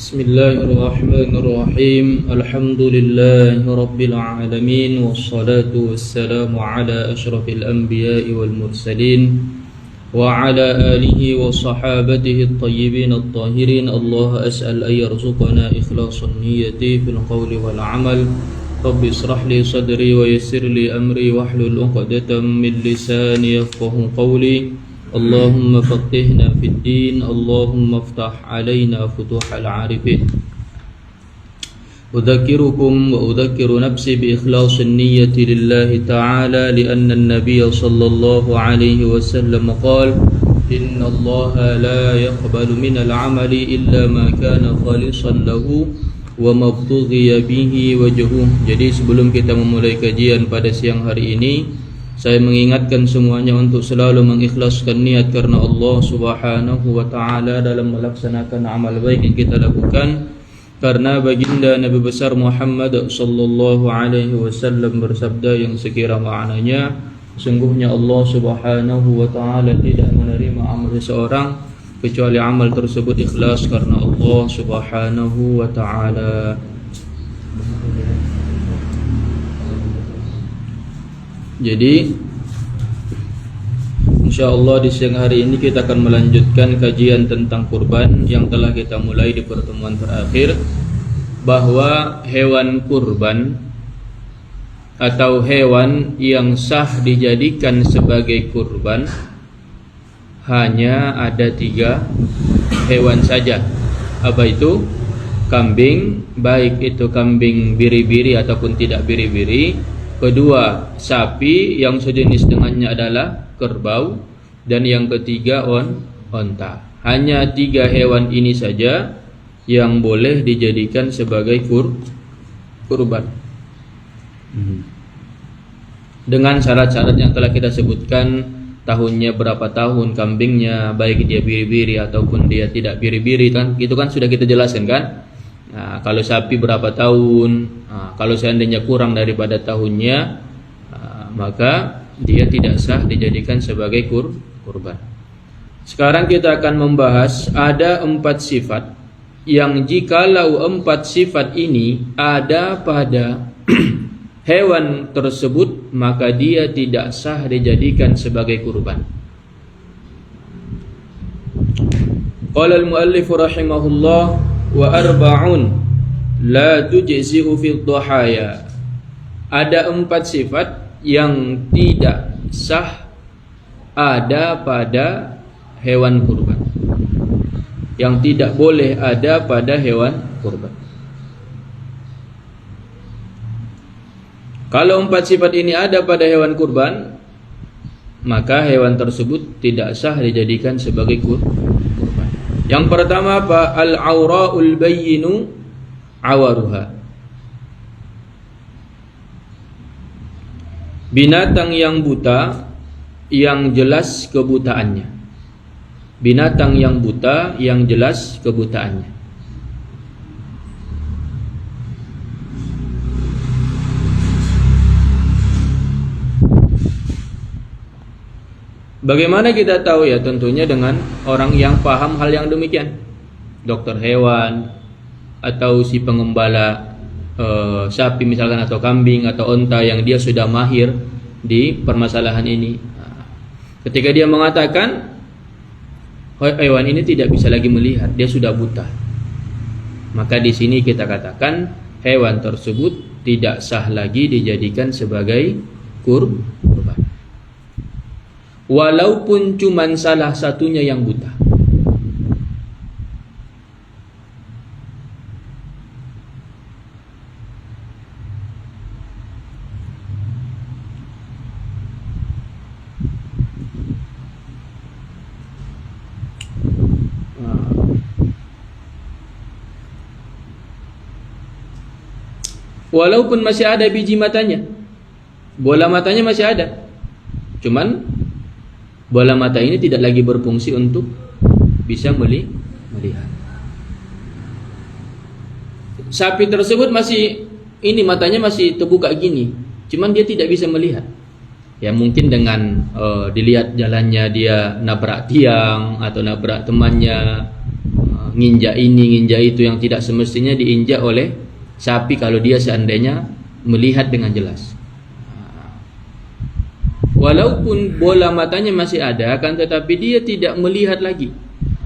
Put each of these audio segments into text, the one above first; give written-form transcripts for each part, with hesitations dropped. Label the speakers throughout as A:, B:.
A: Bismillahirrahmanirrahim. Alhamdulillahi rabbil alamin, wassalatu wassalamu ala asyrafil anbiya'i wal mursalin wa ala alihi wa sahabatihi at-tayyibin at-tahirin. Allah as'al ay yarzuqana ikhlasan niyyati fil qawli wal amal. Rabbi israh li sadri wa yassir li amri wahlul 'uqdatam min lisani yafqahu qawli. Allahumma faqihna fid din, Allahumma aftah alaina futuhal arifin. Udzakirukum wa udzakiru nafsi bi ikhlasin niyyati lillahi ta'ala lianna an-nabiyya sallallahu alaihi wasallam qala inna Allaha la yaqbalu minal 'amali illa ma kana khalisan lahu wa mabtughiya bihi wajhuh. Jadi sebelum kita memulai kajian pada siang hari ini, saya mengingatkan semuanya untuk selalu mengikhlaskan niat karena Allah Subhanahu wa taala dalam melaksanakan amal baik yang kita lakukan, karena baginda Nabi besar Muhammad sallallahu alaihi wasallam bersabda yang sekira maknanya, sungguhnya Allah Subhanahu wa taala tidak menerima amal seseorang kecuali amal tersebut ikhlas karena Allah Subhanahu wa taala. Jadi insyaallah di siang hari ini kita akan melanjutkan kajian tentang kurban yang telah kita mulai di pertemuan terakhir, bahwa hewan kurban atau hewan yang sah dijadikan sebagai kurban hanya ada 3 hewan saja. Apa itu? Kambing, baik itu kambing biri-biri ataupun tidak biri-biri. Kedua, sapi yang sejenis dengannya adalah kerbau. Dan yang ketiga, onta. Hanya 3 hewan ini saja yang boleh dijadikan sebagai kurban, dengan syarat-syarat yang telah kita sebutkan. Tahunnya berapa tahun kambingnya, baik dia biri-biri ataupun dia tidak biri-biri, kan itu kan sudah kita jelaskan kan. Nah, kalau sapi berapa tahun, kalau seandainya kurang daripada tahunnya, maka dia tidak sah dijadikan sebagai kurban. Sekarang kita akan membahas ada 4 sifat yang jikalau 4 sifat ini ada pada hewan tersebut, maka dia tidak sah dijadikan sebagai kurban. Qala al-muallif rahimahullah wa arba'un la tujzi'u fi dhahaya. Ada 4 sifat yang tidak sah ada pada hewan kurban, yang tidak boleh ada pada hewan kurban. Kalau 4 sifat ini ada pada hewan kurban, maka hewan tersebut tidak sah dijadikan sebagai kurban. Yang pertama apa? Al-aura'ul bayyinu awaruha. Binatang yang buta yang jelas kebutaannya. Binatang yang buta yang jelas kebutaannya. Bagaimana kita tahu ya? Tentunya dengan orang yang paham hal yang demikian, dokter hewan atau si pengembala sapi misalkan, atau kambing atau onta yang dia sudah mahir di permasalahan ini. Ketika dia mengatakan hewan ini tidak bisa lagi melihat, dia sudah buta, maka di sini kita katakan hewan tersebut tidak sah lagi dijadikan sebagai kurban. Walaupun cuman salah satunya yang buta. Walaupun masih ada biji matanya, bola matanya masih ada, cuman bola mata ini tidak lagi berfungsi untuk bisa melihat. Sapi tersebut masih, ini matanya masih terbuka gini, cuman dia tidak bisa melihat. Ya mungkin dengan dilihat jalannya dia nabrak tiang atau nabrak temannya, nginjak ini, nginjak itu yang tidak semestinya diinjak oleh sapi kalau dia seandainya melihat dengan jelas. Walaupun bola matanya masih ada, akan tetapi dia tidak melihat lagi,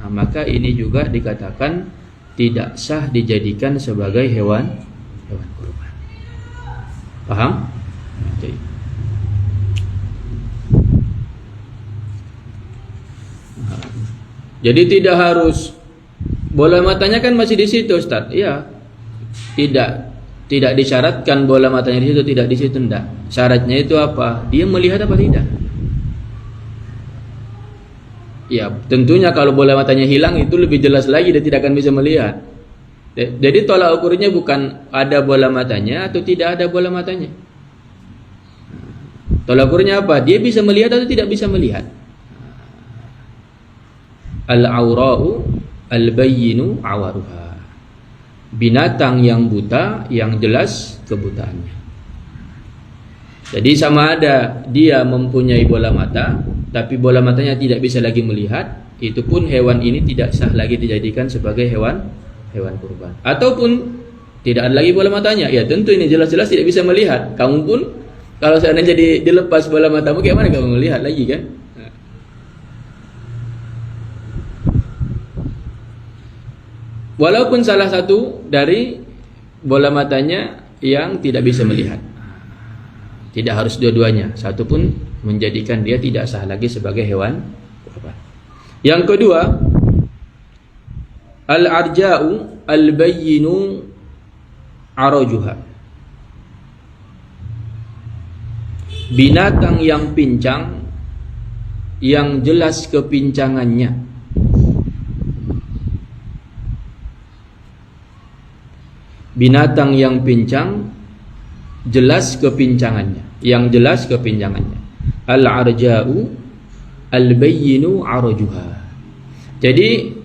A: maka ini juga dikatakan tidak sah dijadikan sebagai hewan kurban. Paham? Okay. Jadi tidak harus bola matanya kan masih di situ, Ustaz. Iya. Tidak disyaratkan bola matanya di situ, tidak di situ, enggak. Syaratnya itu apa? Dia melihat apa tidak? Ya, tentunya kalau bola matanya hilang itu lebih jelas lagi, dia tidak akan bisa melihat. Jadi tolak ukurnya bukan ada bola matanya atau tidak ada bola matanya. Tolak ukurnya apa? Dia bisa melihat atau tidak bisa melihat. Al-aura'u al-bayyinu awaruha. Binatang yang buta, yang jelas kebutaannya. Jadi sama ada dia mempunyai bola mata, tapi bola matanya tidak bisa lagi melihat, itu pun hewan ini tidak sah lagi dijadikan sebagai hewan kurban. Ataupun tidak ada lagi bola matanya, ya tentu ini jelas-jelas tidak bisa melihat. Kamu pun kalau seandainya dilepas bola matamu, kayak mana kamu melihat lagi kan? Walaupun salah satu dari bola matanya yang tidak bisa melihat, tidak harus dua-duanya, satu pun menjadikan dia tidak sah lagi sebagai hewan kurban. Yang kedua, al-arja'u al-bayyinu arajuha. Binatang yang pincang, yang jelas kepincangannya. Binatang yang pincang, jelas kepincangannya, yang jelas kepincangannya. Al-arja'u al-bayyinu arajuha. Jadi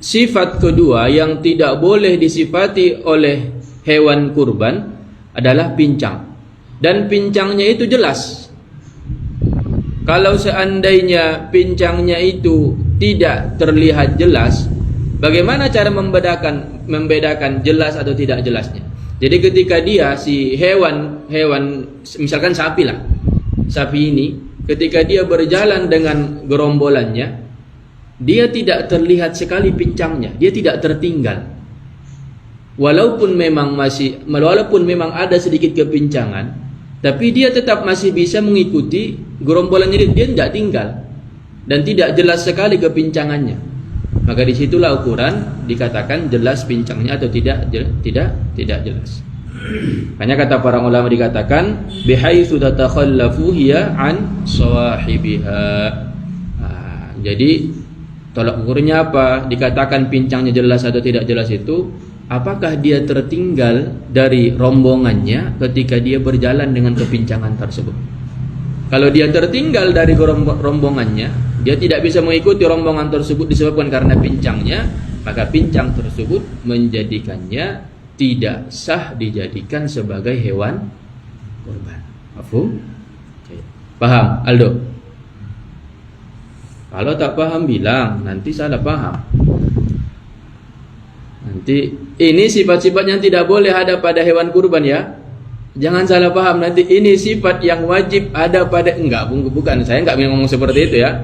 A: sifat kedua yang tidak boleh disifati oleh hewan kurban adalah pincang. Dan pincangnya itu jelas. Kalau seandainya pincangnya itu tidak terlihat jelas, bagaimana cara membedakan jelas atau tidak jelasnya? Jadi ketika dia si hewan misalkan sapi lah. Sapi ini ketika dia berjalan dengan gerombolannya, dia tidak terlihat sekali pincangnya, dia tidak tertinggal. Walaupun memang ada sedikit kepincangan, tapi dia tetap masih bisa mengikuti gerombolannya, dia tidak tinggal dan tidak jelas sekali kepincangannya. Maka disitulah ukuran dikatakan jelas pincangnya atau tidak jelas. Hanya kata para ulama dikatakan bihaitsu tatakhallafu hiya an sawahibiha. Jadi tolak ukurnya apa? Dikatakan pincangnya jelas atau tidak jelas itu, apakah dia tertinggal dari rombongannya ketika dia berjalan dengan kepincangan tersebut? Kalau dia tertinggal dari rombongannya, dia tidak bisa mengikuti rombongan tersebut disebabkan karena pincangnya, maka pincang tersebut menjadikannya tidak sah dijadikan sebagai hewan kurban. Mafhum? Paham, Aldo? Kalau tak paham bilang, nanti salah paham. Nanti ini sifat-sifat yang tidak boleh ada pada hewan kurban ya. Jangan salah paham nanti ini sifat yang wajib ada pada bukan, saya enggak ngomong seperti itu ya.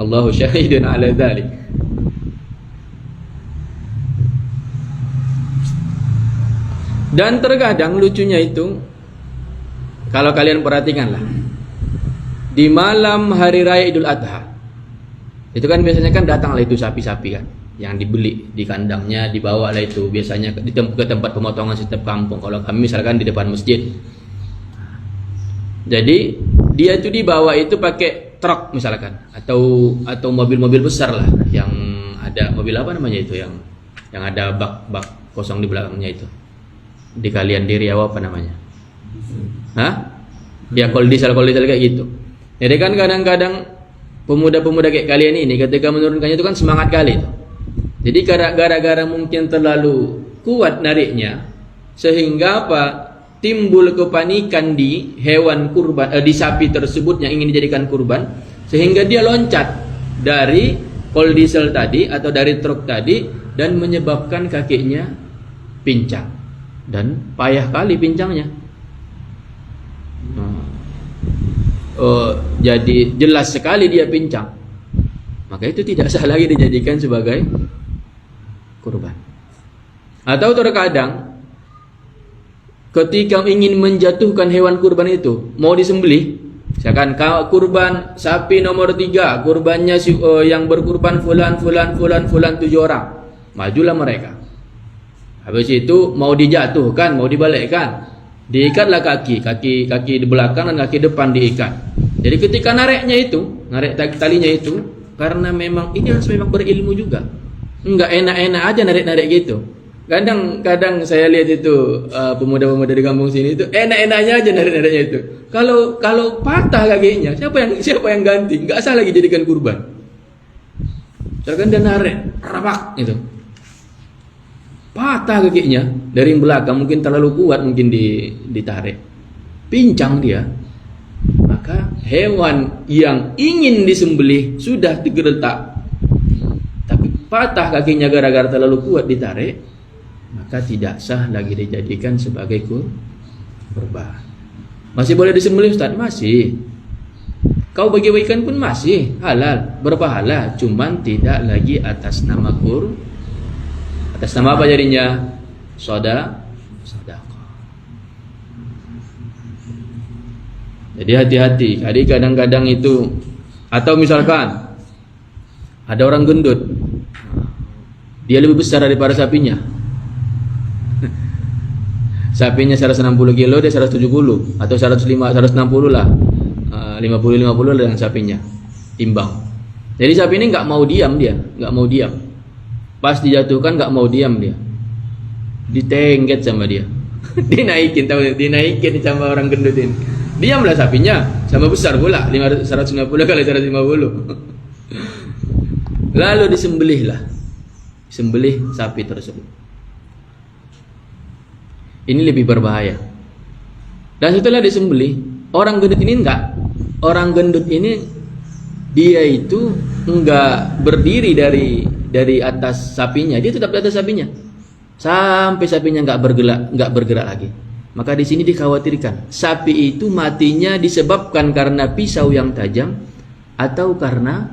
A: Allahu syahidun ala dzalik. Dan terkadang lucunya itu, kalau kalian perhatikanlah, di malam hari raya Idul Adha, itu kan biasanya kan datanglah itu sapi-sapi kan, yang dibeli di kandangnya, dibawa lah itu biasanya ke tempat pemotongan setiap kampung. Kalau kami misalkan di depan masjid, jadi dia itu dibawa itu pakai truk misalkan, atau mobil-mobil besar lah, yang ada mobil apa namanya itu, yang ada bak kosong di belakangnya itu, di kalian di Riau apa namanya? Hah? Ya kalau diesel kayak gitu. Jadi kan kadang-kadang pemuda-pemuda kayak kalian ini ketika menurunkannya itu kan semangat kali itu. Jadi gara-gara mungkin terlalu kuat nariknya, sehingga apa? Timbul kepanikan di hewan kurban, di sapi tersebut yang ingin dijadikan kurban, sehingga dia loncat dari kol diesel tadi atau dari truk tadi dan menyebabkan kakinya pincang dan payah kali pincangnya. Jadi jelas sekali dia pincang, maka itu tidak sah lagi dijadikan sebagai kurban. Atau terkadang ketika ingin menjatuhkan hewan kurban itu mau disembelih, misalkan kurban sapi nomor 3, kurbannya yang berkurban fulan 7 orang, majulah mereka. Habis itu mau dijatuhkan, mau dibalikkan, diikatlah kaki di belakang dan kaki depan diikat. Jadi ketika narik talinya itu, karena memang ini harus memang berilmu juga. Enggak enak-enak aja narik gitu. Kadang saya lihat itu pemuda-pemuda di kampung sini itu enak-enaknya aja narik-nariknya itu. Kalau patah kakinya, siapa yang ganti? Enggak sah lagi jadikan kurban. Misalkan dia narik, rapak itu. Patah kakinya dari belakang, mungkin terlalu kuat mungkin ditarik. Pincang dia. Maka hewan yang ingin disembelih sudah digeletak, tapi patah kakinya gara-gara terlalu kuat ditarik, maka tidak sah lagi dijadikan sebagai kurban. Masih boleh disembelih Ustaz? Masih. Kau bagi-bagikan pun masih halal, berpahala, cuman tidak lagi atas nama atas nama apa jadinya? Sedekah. Jadi hati-hati. Jadi kadang-kadang itu, atau misalkan ada orang gendut, dia lebih besar daripada sapinya. Sapinya 160 kilo, dia 170 atau 160 lah. 50 dengan sapinya. Timbang. Jadi sapi ini nggak mau diam dia, nggak mau diam. Pas dijatuhkan nggak mau diam dia. Ditengget sama dia. Dinaikin sama orang gendut ini. Diamlah sapinya, sama besar pula, 150 kali 150. Lalu disembelih sapi tersebut. Ini lebih berbahaya. Dan setelah disembelih, orang gendut ini dia itu enggak berdiri dari atas sapinya, dia tetap di atas sapinya sampai sapinya enggak bergerak lagi. Maka di sini dikhawatirkan sapi itu matinya disebabkan karena pisau yang tajam atau karena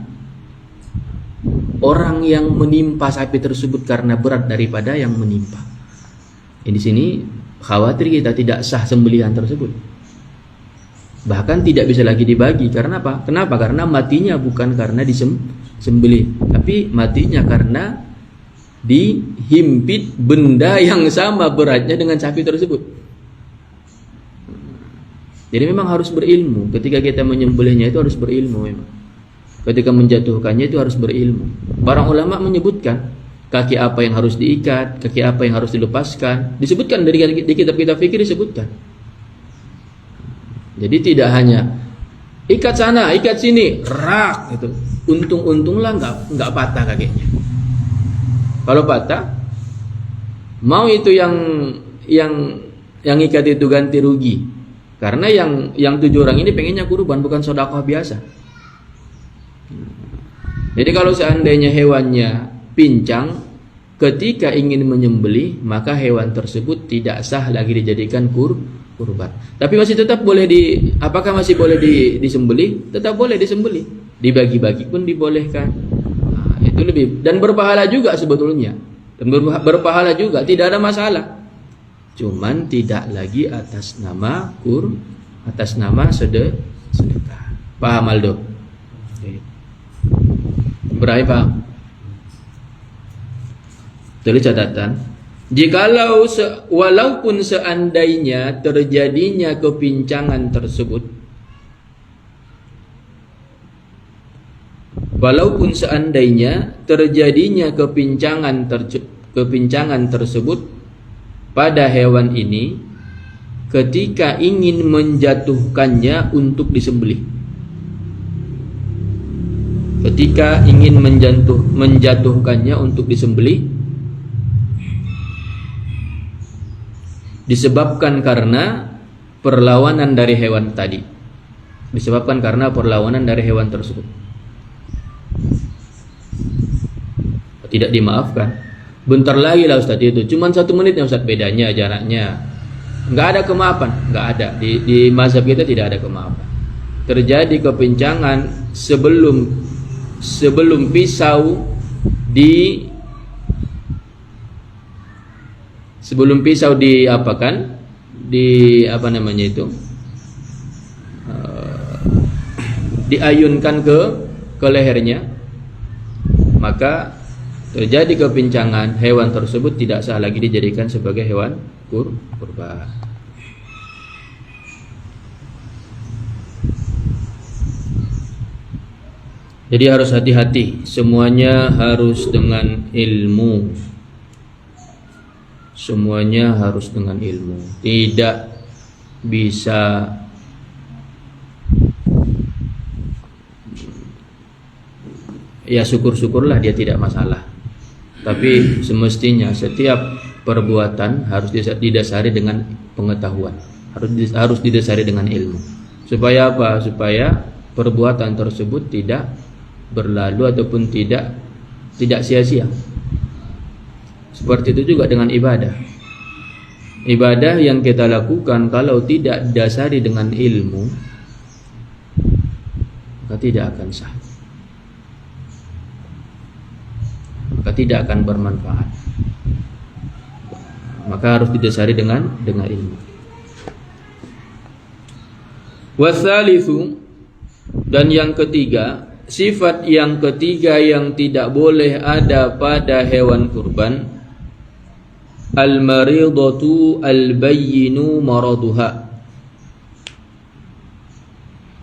A: orang yang menimpa sapi tersebut karena berat daripada yang menimpa. Di sini khawatir kita tidak sah sembelihan tersebut. Bahkan tidak bisa lagi dibagi. Karena apa? Kenapa? Karena matinya bukan karena disembelih, tapi matinya karena dihimpit benda yang sama beratnya dengan sapi tersebut. Jadi memang harus berilmu. Ketika kita menyembelihnya itu harus berilmu memang. Ketika menjatuhkannya itu harus berilmu. Para ulama menyebutkan kaki apa yang harus diikat, kaki apa yang harus dilepaskan. Disebutkan di kitab-kitab fikih disebutkan. Jadi tidak hanya ikat sana, ikat sini, rak gitu. Untung-untunglah enggak patah kakinya. Kalau patah, mau itu yang ikat itu ganti rugi. Karena yang 7 orang ini pengennya kurban, bukan sedekah biasa. Jadi kalau seandainya hewannya pincang, ketika ingin menyembelih, maka hewan tersebut tidak sah lagi dijadikan kurban. Tapi masih tetap boleh apakah masih boleh disembelih? Tetap boleh disembelih. Dibagi-bagi pun dibolehkan. Nah, itu lebih, dan berpahala juga sebetulnya. Dan berpahala juga, tidak ada masalah. Cuman tidak lagi atas nama sedekah. Paham Aldo? Berapa paham? Tulis catatan. Walaupun seandainya terjadinya kepincangan tersebut, kepincangan tersebut pada hewan ini ketika ingin menjatuhkannya untuk disembelih. Ketika ingin menjatuhkannya untuk disembelih, disebabkan karena perlawanan dari hewan tadi. Disebabkan karena perlawanan dari hewan tersebut. tidak dimaafkan. Bentar lagi lah Ustaz itu, cuman 1 menit ya Ustaz bedanya jaraknya. Nggak ada kemaafan, nggak ada di mazhab kita, tidak ada kemaafan. Terjadi kepincangan sebelum pisau diapakan, diayunkan ke lehernya, maka terjadi kepincangan, hewan tersebut tidak sah lagi dijadikan sebagai hewan kurban. Jadi harus hati-hati, semuanya harus dengan ilmu. Semuanya harus dengan ilmu. Tidak bisa ya syukur-syukurlah dia tidak masalah. Tapi semestinya setiap perbuatan harus didasari dengan pengetahuan, harus didasari dengan ilmu. Supaya apa? Supaya perbuatan tersebut tidak berlalu ataupun tidak sia-sia. Seperti itu juga dengan ibadah. Ibadah yang kita lakukan kalau tidak didasari dengan ilmu, maka tidak akan sah, maka tidak akan bermanfaat. Maka harus didasari dengan ilmu. Watsalitsu, dan yang ketiga, sifat yang ketiga yang tidak boleh ada pada hewan kurban, al-maridatu al-bayyinu maraduha.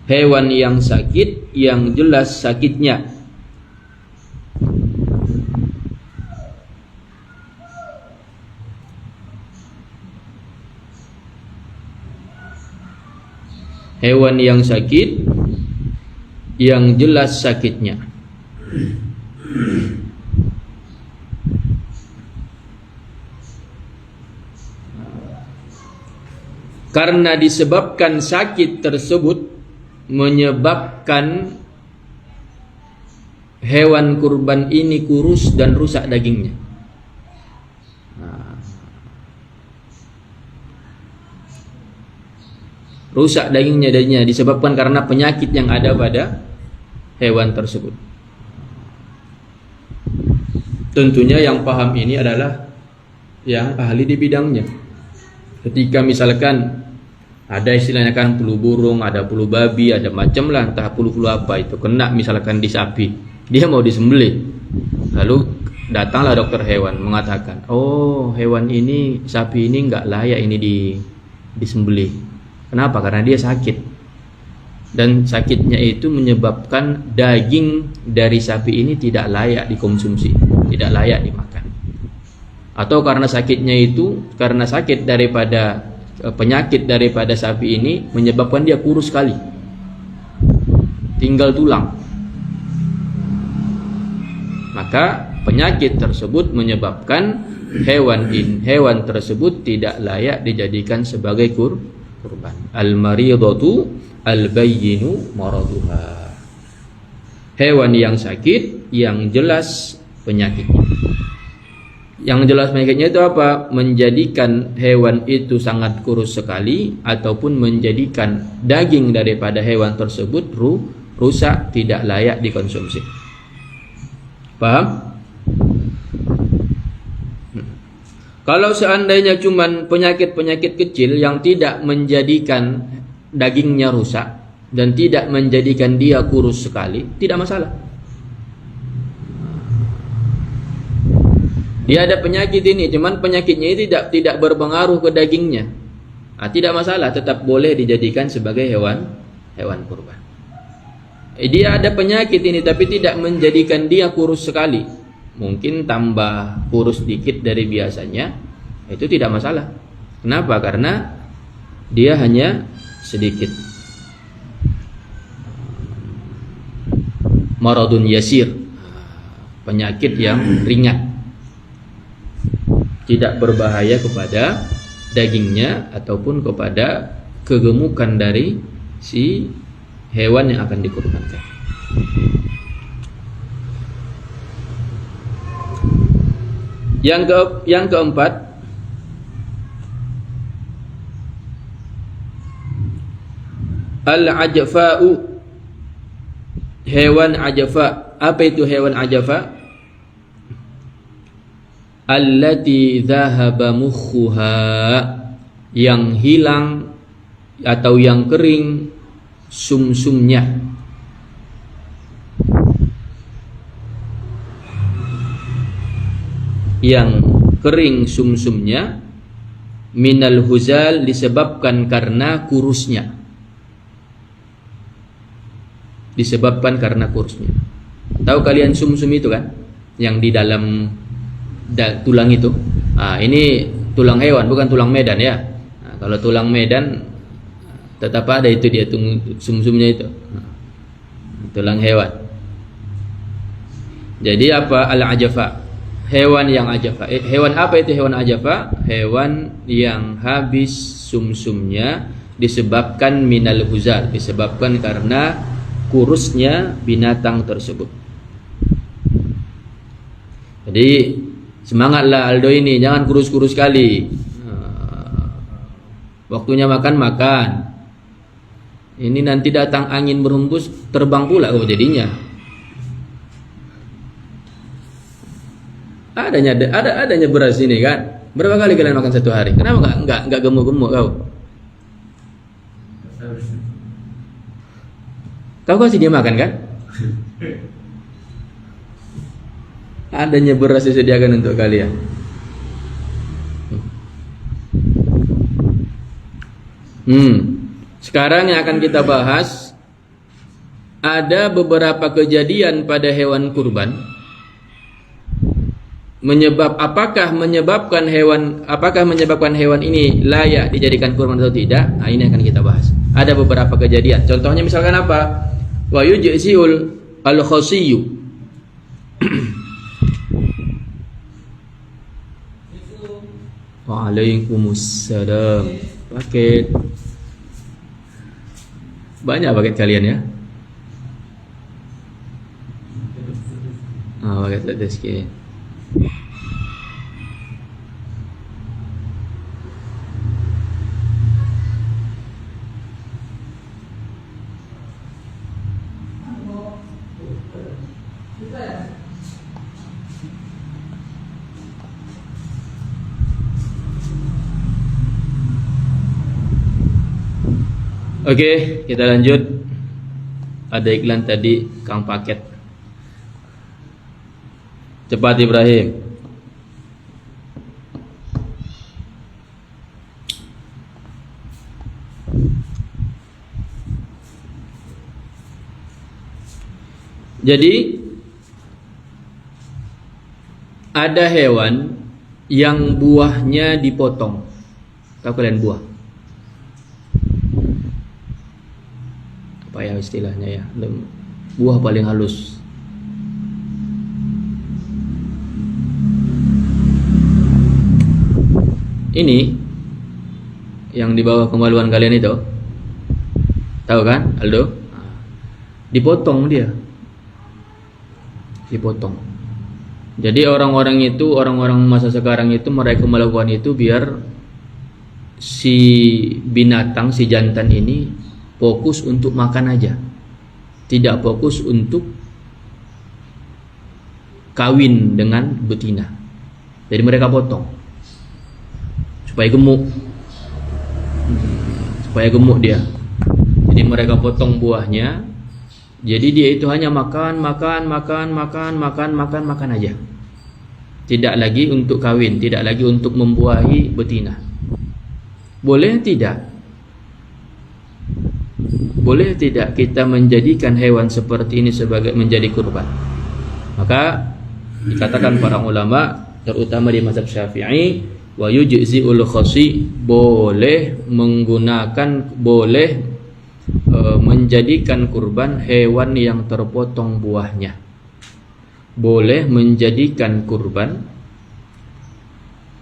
A: Hewan yang sakit, yang jelas sakitnya. Hewan yang sakit, yang jelas sakitnya. Karena disebabkan sakit tersebut menyebabkan hewan kurban ini kurus dan rusak dagingnya. Rusak dagingnya disebabkan karena penyakit yang ada pada hewan tersebut. Tentunya yang paham ini adalah yang ahli di bidangnya. Ketika misalkan ada istilahnya kan flu burung, ada flu babi, ada macam lah, entah flu apa itu, kena misalkan di sapi, dia mau disembelih, lalu datanglah dokter hewan mengatakan, oh hewan ini, sapi ini nggak layak ini disembelih. Kenapa? Karena dia sakit, dan sakitnya itu menyebabkan daging dari sapi ini tidak layak dikonsumsi, tidak layak dimakan. Atau karena sakitnya itu, karena sakit daripada penyakit daripada sapi ini menyebabkan dia kurus sekali, tinggal tulang. Maka penyakit tersebut menyebabkan hewan tersebut tidak layak dijadikan sebagai kurban. Al-maridatu al-bayyinu maraduha. Hewan yang sakit, yang jelas penyakitnya. Yang jelas penyakitnya itu apa? Menjadikan hewan itu sangat kurus sekali, ataupun menjadikan daging daripada hewan tersebut rusak, tidak layak dikonsumsi. Paham? Kalau seandainya cuman penyakit-penyakit kecil yang tidak menjadikan dagingnya rusak dan tidak menjadikan dia kurus sekali, tidak masalah. Dia ada penyakit ini, cuman penyakitnya ini tidak berpengaruh ke dagingnya. Tidak masalah, tetap boleh dijadikan sebagai hewan kurban. Dia ada penyakit ini tapi tidak menjadikan dia kurus sekali, mungkin tambah kurus dikit dari biasanya, itu tidak masalah. Kenapa? Karena dia hanya sedikit. Maradun yasir, penyakit yang ringan, tidak berbahaya kepada dagingnya ataupun kepada kegemukan dari si hewan yang akan dikurbankan. Yang keempat, al-ajfa'u, hewan ajfa. Apa itu hewan ajfa? Allati dhahaba mukhuha, yang hilang atau yang kering sumsumnya. Yang kering sumsumnya, minal huzal, disebabkan karena kurusnya. Disebabkan karena kurusnya. Tahu kalian sumsum itu kan? Yang di dalam tulang itu. Ini tulang hewan, bukan tulang Medan ya. Kalau tulang Medan tetap ada itu dia sumsumnya itu. Tulang hewan. Jadi apa al-ajfa? Hewan yang ajfa. Hewan apa itu hewan ajfa? Hewan yang habis sumsumnya disebabkan minal huzal, disebabkan karena kurusnya binatang tersebut. Jadi semangatlah Aldo ini, jangan kurus-kurus sekali. Waktunya makan. Ini nanti datang angin berhembus, terbang pula kau jadinya. Adanya beras ini kan. Berapa kali kalian makan satu hari? Kenapa enggak gemuk-gemuk kau? Kau kasih dia makan kan? Adanya beras disediakan untuk kalian. Sekarang yang akan kita bahas, ada beberapa kejadian pada hewan kurban apakah menyebabkan hewan ini layak dijadikan kurban atau tidak. Nah, ini akan kita bahas. Ada beberapa kejadian. Contohnya misalkan apa? Wa yujziul al-khasiyyu. Waalaikumsalam. Paket. Banyak paket kalian ya? Paket ada sikit. Oke, kita lanjut. Ada iklan tadi, Kang Paket. Cepat Ibrahim. Jadi ada hewan yang buahnya dipotong. Tahu kalian buah? Apa ya istilahnya ya? Buah paling halus. Ini yang di bawah kemaluan kalian itu, tahu kan, Aldo? Dipotong dia, dipotong. Jadi orang-orang masa sekarang itu mereka melakukan itu biar si binatang, si jantan ini fokus untuk makan aja, tidak fokus untuk kawin dengan betina. Jadi mereka potong supaya gemuk dia. Jadi mereka potong buahnya. Jadi dia itu hanya makan aja. Tidak lagi untuk kawin, tidak lagi untuk membuahi betina. Boleh tidak? Boleh tidak kita menjadikan hewan seperti ini sebagai menjadi kurban? Maka dikatakan para ulama, terutama di mazhab Syafi'i, wa yujzi'ul khasi, boleh menjadikan kurban hewan yang terpotong buahnya. Boleh menjadikan kurban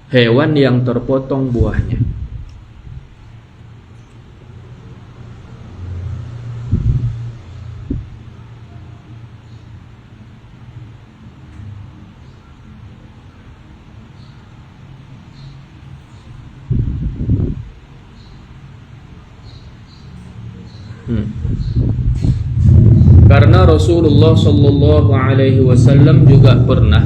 A: hewan yang terpotong buahnya. Karena Rasulullah sallallahu alaihi wasallam juga pernah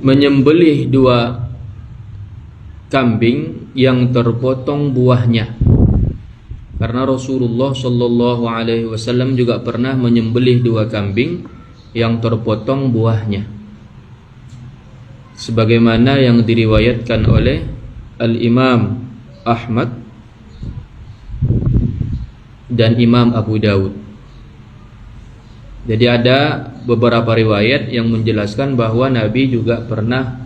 A: menyembelih 2 kambing yang terpotong buahnya. Karena Rasulullah sallallahu alaihi wasallam juga pernah menyembelih 2 kambing yang terpotong buahnya. Sebagaimana yang diriwayatkan oleh Al-Imam Ahmad dan Imam Abu Dawud. Jadi ada beberapa riwayat yang menjelaskan bahwa Nabi juga pernah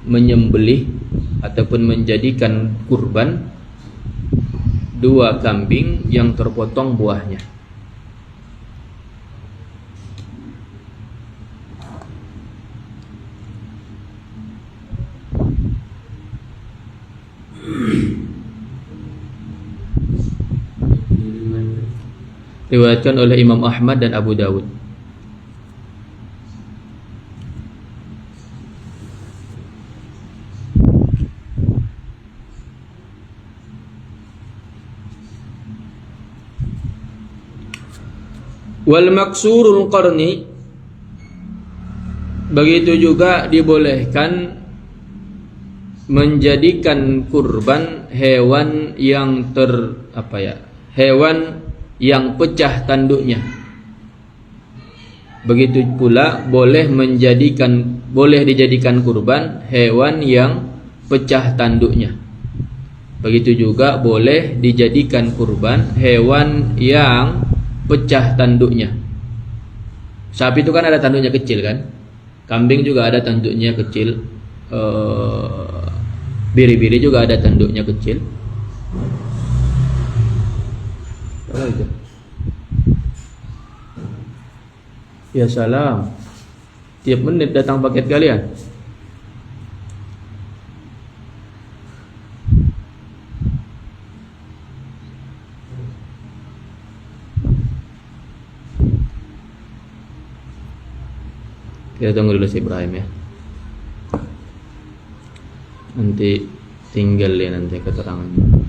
A: menyembelih ataupun menjadikan kurban 2 kambing yang terpotong buahnya. Diriwayatkan oleh Imam Ahmad dan Abu Dawud. Wal maksurul qarni, begitu juga dibolehkan menjadikan kurban hewan yang hewan yang pecah tanduknya. Begitu pula boleh dijadikan kurban hewan yang pecah tanduknya. Begitu juga boleh dijadikan kurban hewan yang pecah tanduknya. Sapi itu kan ada tanduknya kecil kan? Kambing juga ada tanduknya kecil. Biri-biri juga ada tanduknya kecil. Ya salam. Tiap menit datang paket kalian. Kita tunggu dulu si Ibrahim ya. Nanti tinggal ya nanti keterangannya.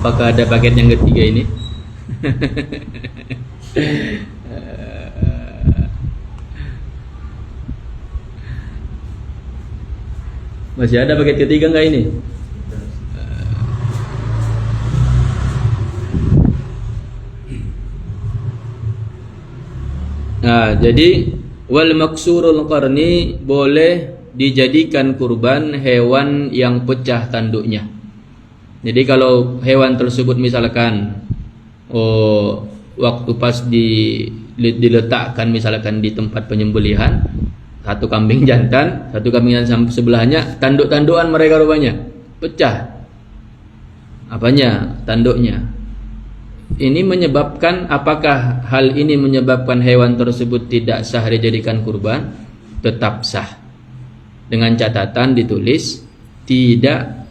A: Apakah ada paket yang ketiga ini? Masih ada paket ketiga enggak ini? Nah, jadi wal maksurul qarni boleh dijadikan kurban hewan yang pecah tanduknya. Jadi kalau hewan tersebut misalkan waktu pas diletakkan misalkan di tempat penyembelihan, satu kambing jantan, satu kambing jantan sebelahnya, tanduk-tandukan mereka rupanya pecah. Apanya? Tanduknya. Ini menyebabkan, apakah hal ini menyebabkan hewan tersebut tidak sah dijadikan kurban? Tetap sah. Dengan catatan ditulis tidak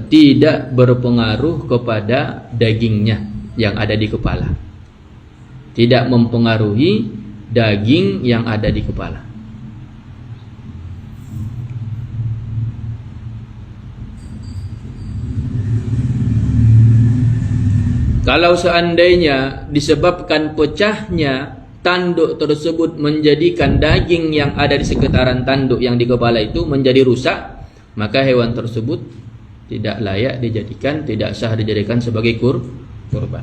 A: tidak berpengaruh kepada dagingnya yang ada di kepala. Tidak mempengaruhi daging yang ada di kepala. Kalau seandainya disebabkan pecahnya tanduk tersebut menjadikan daging yang ada di sekitaran tanduk yang di kepala itu menjadi rusak, maka hewan tersebut tidak layak dijadikan, tidak sah dijadikan sebagai kurban.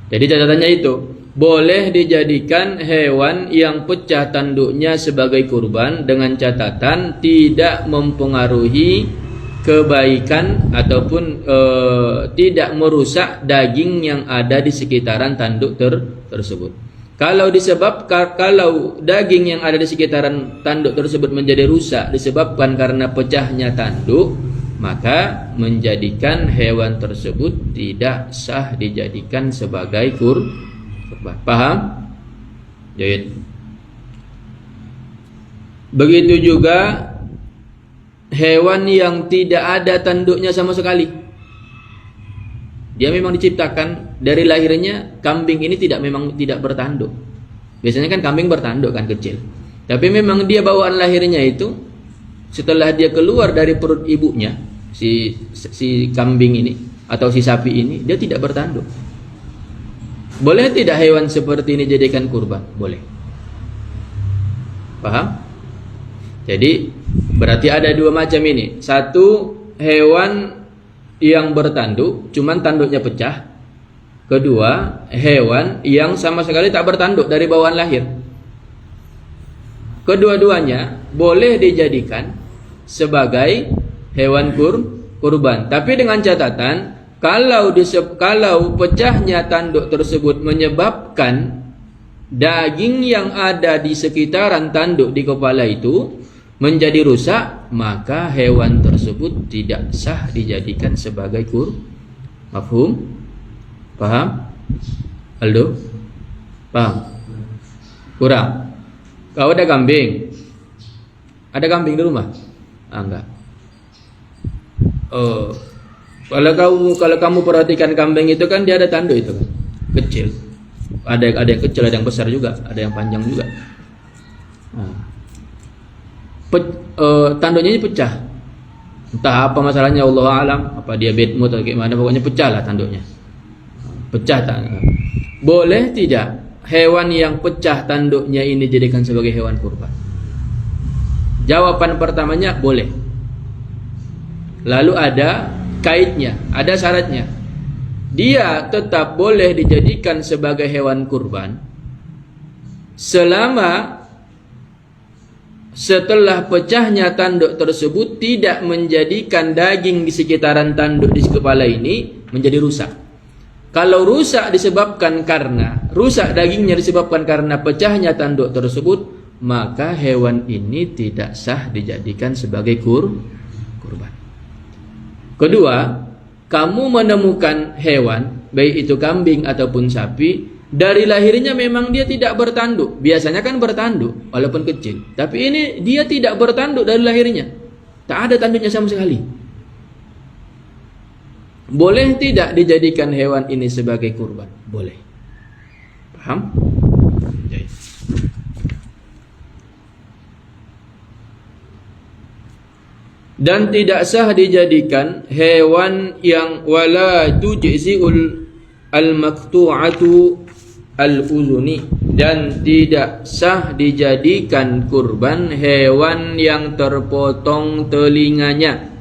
A: Jadi catatannya itu, boleh dijadikan hewan yang pecah tanduknya sebagai kurban dengan catatan tidak mempengaruhi kebaikan ataupun tidak merusak daging yang ada di sekitaran tanduk tersebut. Kalau daging yang ada di sekitaran tanduk tersebut menjadi rusak disebabkan karena pecahnya tanduk, maka menjadikan hewan tersebut tidak sah dijadikan sebagai kurban. Paham? Jadi begitu juga hewan yang tidak ada tanduknya sama sekali. Dia memang diciptakan dari lahirnya, kambing ini memang tidak bertanduk. Biasanya kan kambing bertanduk kan kecil. Tapi memang dia bawaan lahirnya itu setelah dia keluar dari perut ibunya, si kambing ini atau si sapi ini, dia tidak bertanduk. Boleh tidak hewan seperti ini jadikan kurban? Boleh. Paham? Jadi berarti ada dua macam ini. Satu, hewan yang bertanduk, cuman tanduknya pecah. Kedua, hewan yang sama sekali tak bertanduk dari bawaan lahir. Kedua-duanya boleh dijadikan sebagai hewan kurban. Tapi dengan catatan, kalau pecahnya tanduk tersebut menyebabkan daging yang ada di sekitaran tanduk di kepala itu menjadi rusak, maka hewan tersebut tidak sah dijadikan sebagai mafhum? Paham? Aldo? Paham? Kurang? Kau ada kambing? Ada kambing di rumah? Enggak. Kalau kamu perhatikan kambing itu kan dia ada tanduk itu kan, kecil. Ada yang kecil, ada yang besar juga, ada yang panjang juga. Tanduknya ini pecah. Entah apa masalahnya, Allah alam. Apa dia bed mood atau gimana, pokoknya pecah lah tanduknya. Pecah tanduk. Boleh tidak hewan yang pecah tanduknya ini dijadikan sebagai hewan kurban? Jawaban pertamanya boleh. Lalu ada kaidnya, ada syaratnya. Dia tetap boleh dijadikan sebagai hewan kurban selama setelah pecahnya tanduk tersebut tidak menjadikan daging di sekitaran tanduk di kepala ini menjadi rusak. Kalau rusak dagingnya disebabkan karena pecahnya tanduk tersebut, maka hewan ini tidak sah dijadikan sebagai kurban. Kedua, kamu menemukan hewan, baik itu kambing ataupun sapi, dari lahirnya memang dia tidak bertanduk. Biasanya kan bertanduk, walaupun kecil. Tapi ini dia tidak bertanduk dari lahirnya. Tak ada tanduknya sama sekali. Boleh tidak dijadikan hewan ini sebagai kurban? Boleh. Paham? Dan tidak sah dijadikan hewan yang wala tujzi'ul al-maqtu'atu al-uzuni, dan tidak sah dijadikan kurban hewan yang terpotong telinganya.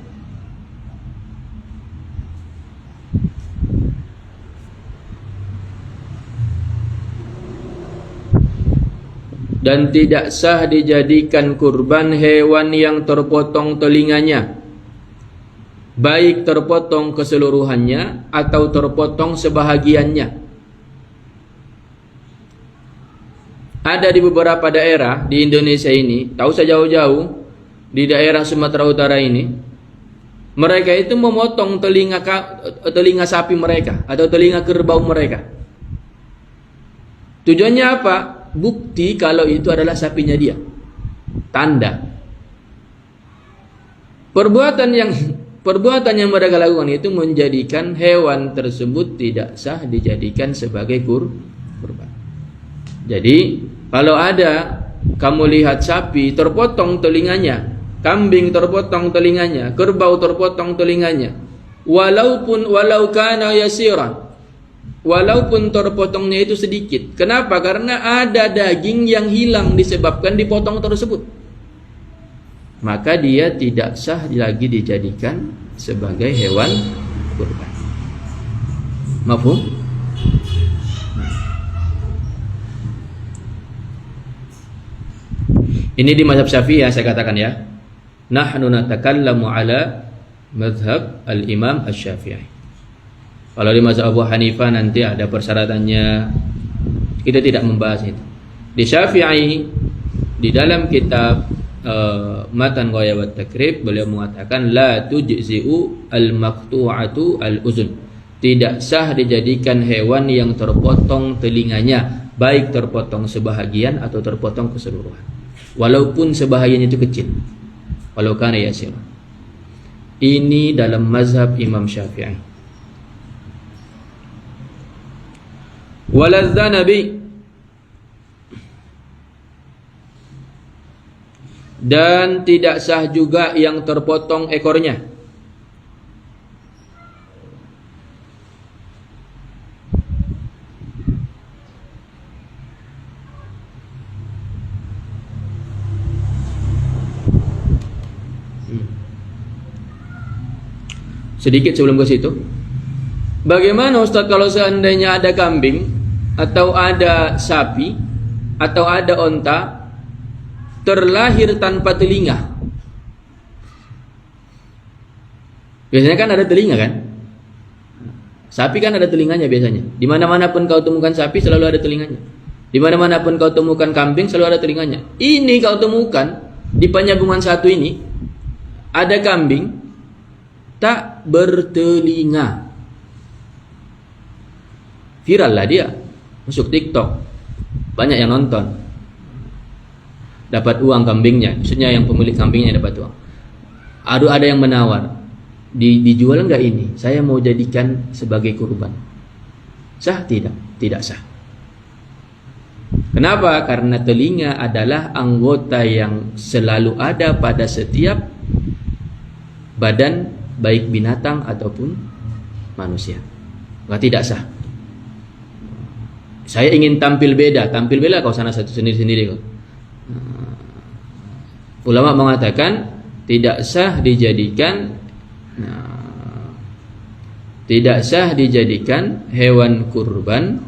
A: Dan tidak sah dijadikan kurban hewan yang terpotong telinganya, baik terpotong keseluruhannya atau terpotong sebahagiannya. Ada di beberapa daerah di Indonesia ini, tahu saya jauh-jauh di daerah Sumatera Utara ini, mereka itu memotong telinga sapi mereka atau telinga kerbau mereka. Tujuannya apa? Bukti kalau itu adalah sapinya dia. Tanda. Perbuatan yang mereka lakukan itu menjadikan hewan tersebut tidak sah dijadikan sebagai kurban. Jadi kalau ada kamu lihat sapi terpotong telinganya, kambing terpotong telinganya, kerbau terpotong telinganya, walau kana yasiran, walaupun terpotongnya itu sedikit. Kenapa? Karena ada daging yang hilang disebabkan dipotong tersebut. Maka dia tidak sah lagi dijadikan sebagai hewan kurban. Mafhum? Ini di mazhab Syafi'i saya katakan ya. Nahnu natakallamu ala mazhab al-Imam Asy-Syafi'i. Kalau di mazhab Abu Hanifah nanti ada persyaratannya. Kita tidak membahas itu. Di Syafi'i di dalam kitab Matan Ghaya wa Takrib beliau mengatakan la tujzi'u al-maqtu'atu al-uzun. Tidak sah dijadikan hewan yang terpotong telinganya, baik terpotong sebahagian atau terpotong keseluruhan. Walaupun sebahagian itu kecil. Walau kana yasir. Ini dalam mazhab Imam Syafi'i. Waladzanabi, dan tidak sah juga yang terpotong ekornya. Sedikit sebelum ke situ, bagaimana Ustaz kalau seandainya ada kambing atau ada sapi atau ada onta terlahir tanpa telinga? Biasanya kan ada telinga kan? Sapi kan ada telinganya biasanya. Di mana-mana pun kau temukan sapi selalu ada telinganya. Di mana-mana pun kau temukan kambing selalu ada telinganya. Ini kau temukan di penyambungan satu ini ada kambing tak bertelinga. Viral lah dia, masuk TikTok, banyak yang nonton. Dapat uang kambingnya, maksudnya yang pemilik kambingnya dapat uang. Ada yang menawar, dijual enggak ini? Saya mau jadikan sebagai kurban. Sah tidak? Tidak sah. Kenapa? Karena telinga adalah anggota yang selalu ada pada setiap badan, baik binatang ataupun manusia. Maka tidak sah. Saya ingin tampil beda kau sana satu sendiri-sendiri kau. Ulama mengatakan tidak sah dijadikan hewan kurban.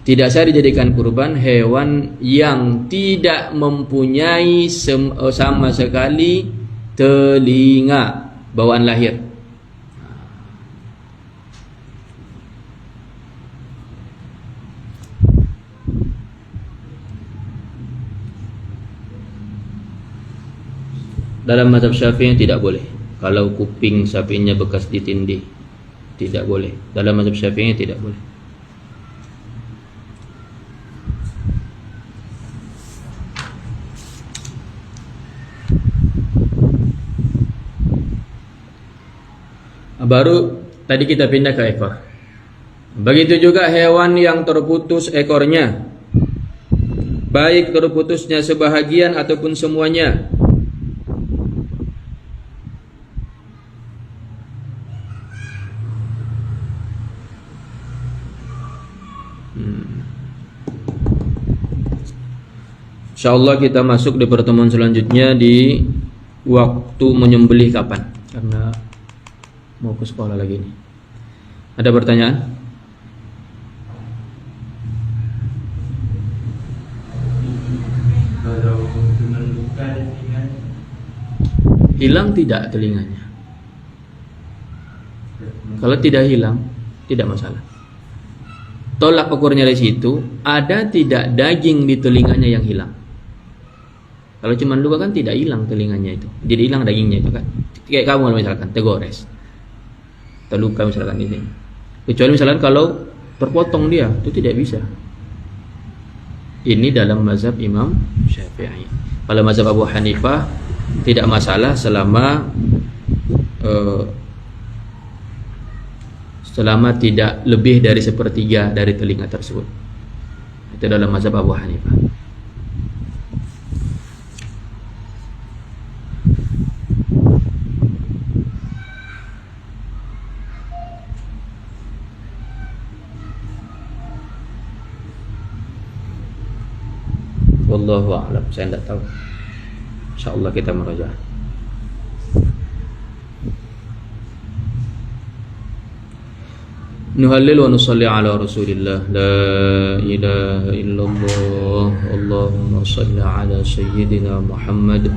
A: Tidak sah dijadikan kurban hewan yang tidak mempunyai sama sekali telinga bawaan lahir. Dalam mazhab Syafi'i tidak boleh. Kalau kuping sapinya bekas ditindih, tidak boleh. Dalam mazhab Syafi'i tidak boleh. Baru tadi kita pindah ke ekor. Begitu juga hewan yang terputus ekornya, baik terputusnya sebahagian ataupun semuanya. Insyaallah kita masuk di pertemuan selanjutnya di waktu menyembelih kapan, karena mau ke sekolah lagi nih. Ada pertanyaan? Hilang tidak telinganya? Kalau tidak hilang, tidak masalah. Tolak ukurnya dari situ, ada tidak daging di telinganya yang hilang? Kalau cuma luka kan tidak hilang telinganya itu, jadi hilang dagingnya itu kan. Kayak kamu misalkan tegores, terluka misalkan di sini. Kecuali misalkan kalau terpotong dia, itu tidak bisa. Ini dalam mazhab Imam Syafi'i. Kalau mazhab Abu Hanifah tidak masalah selama tidak lebih dari sepertiga dari telinga tersebut. Itu dalam mazhab Abu Hanifah. Wallahu a'lam, saya tidak tahu. Insyaallah kita merajaah. نهلل ونصلي على رسول الله لا إله إلا الله اللهم صل على سيدنا محمد